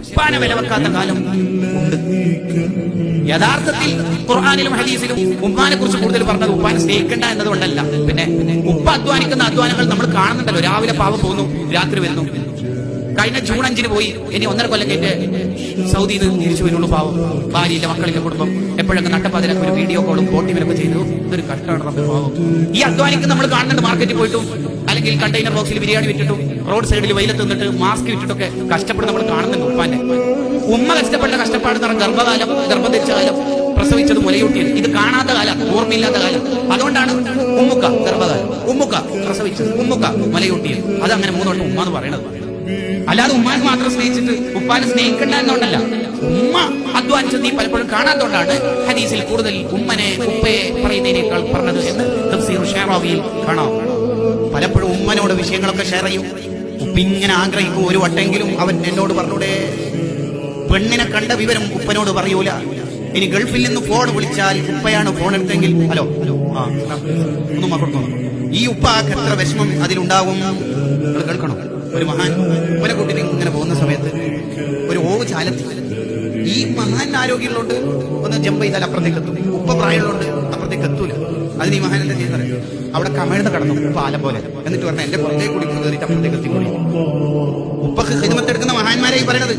ഉപ്പാനെ വില വെക്കാത്ത കാലം ഉണ്ട്. യഥാർത്ഥത്തിൽ ഖുർആനിലും ഹദീസിലും ഉമ്മാനെ കുറിച്ച് കൂടുതൽ പറഞ്ഞത് ഉപ്പാനെ സ്നേഹിക്കണ്ട എന്നതുകൊണ്ടല്ല. പിന്നെ ഉപ്പ അധ്വാനിക്കുന്ന അധ്വാനങ്ങൾ നമ്മൾ കാണുന്നുണ്ടല്ലോ. രാവിലെ പാവം പോകുന്നു, രാത്രി വരുന്നു. കഴിഞ്ഞ ജൂൺ 5 പോയി, ഇനി 1.5 കൊല്ലം കഴിഞ്ഞ് സൗദിയിൽ നിന്ന് തിരിച്ചു വരുള്ളൂ. പാവം ഭാര്യയിലെ മക്കളിലെ കുടുംബം എപ്പോഴൊക്കെ നട്ടപ്പതിനൊക്കെ ഒരു വീഡിയോ കോളും പോട്ടിവരൊക്കെ ചെയ്തു. ഇതൊരു കഷ്ടമാണ് റബ്ബേ. പാവം ഈ അധ്വാനിക്കുന്ന നമ്മൾ കാണുന്നുണ്ട്. മാർക്കറ്റിൽ പോയിട്ടും അല്ലെങ്കിൽ കണ്ടെയ്നർ ബോക്സിൽ ബിരിയാണി വിറ്റിട്ടും റോഡ് സൈഡിൽ വെയിലത്ത് നിന്നിട്ട് മാസ്ക് വിറ്റിട്ടൊക്കെ കഷ്ടപ്പെട്ട് നമ്മൾ കാണുന്നുണ്ട്. ഉപ്പാന്റെ ഉമ്മ കഷ്ടപ്പെട്ട കഷ്ടപ്പാടെന്ന് പറഞ്ഞ ഗർഭകാലം, ഗർഭം ധരിച്ച കാലം, പ്രസവിച്ചത് മുലയൂട്ടിയത്, ഇത് കാണാത്ത കാലം, ഓർമ്മയില്ലാത്ത കാലം. അതുകൊണ്ടാണ് ഉമ്മുക്ക ഗർഭകാലം, ഉമ്മുക്ക പ്രസവിച്ചത്, ഉമ്മുക്ക മുലയൂട്ടിയത്. അതങ്ങനെ 3 വട്ടം ഉമ്മ എന്ന് പറയണത്. അല്ലാതെ ഉമ്മാനെ മാത്രം സ്നേഹിച്ചിട്ട് ഉപ്പാനെ സ്നേഹിക്കണ്ട എന്നുകൊണ്ടല്ല. ഉമ്മ അധ്വാനിച്ചത് നീ പലപ്പോഴും കാണാത്തോണ്ടാണ് ഹദീസിൽ കൂടുതൽ ഉമ്മനെ ഉപ്പയെ പറയുന്നതിനേക്കാൾ പറഞ്ഞത് എന്ന് തഫ്സീർ ഷെറാവിയിൽ കാണാം. പലപ്പോഴും ഉമ്മനോട് വിഷയങ്ങളൊക്കെ ഷെയർ ചെയ്യും. ഉപ്പിങ്ങനെ ആഗ്രഹിക്കും ഒരു വട്ടെങ്കിലും അവൻ എന്നോട് പറഞ്ഞൂടെ. പെണ്ണിനെ കണ്ട വിവരം ഉപ്പനോട് പറയൂല. ഇനി ഗൾഫിൽ നിന്ന് ഫോൺ വിളിച്ചാൽ ഉപ്പയാണ് ഫോൺ എടുത്തെങ്കിൽ ഹലോ ഒന്നും മക്കളോ, ഈ ഉപ്പാക്ക് എത്ര വിഷമം അതിലുണ്ടാവും കേൾക്കണം. ഒരു മഹാൻ ഒരു കുട്ടിനെ ഇങ്ങനെ പോകുന്ന സമയത്ത് ഒരു ഓവ് ചാലത്തി, ഈ മഹാൻ ആരോഗ്യമുള്ളതുകൊണ്ട് ഒന്ന് ജമ്പ് ചെയ്താൽ അപ്പുറത്തേക്ക് എത്തും. ഉപ്പ പ്രായമുള്ളതുകൊണ്ട് അപ്പുറത്തേക്ക് എത്തൂല. അതിന് ഈ മഹാൻ എന്താ ചെയ്യുന്നത്? അവിടെ കമഴ്ന്ന് കടന്നു ഉപ്പ ആലം പോലെ. എന്നിട്ട് പറഞ്ഞാൽ എന്റെ പുറത്തേക്ക് കൂടി കയറിയിട്ട് അപ്പുറത്തേക്ക് എത്തിക്കൂടി. ഉപ്പക്ക് ഹിദ്മത്ത് എടുക്കുന്ന മഹാന്മാരായി പറയണത്.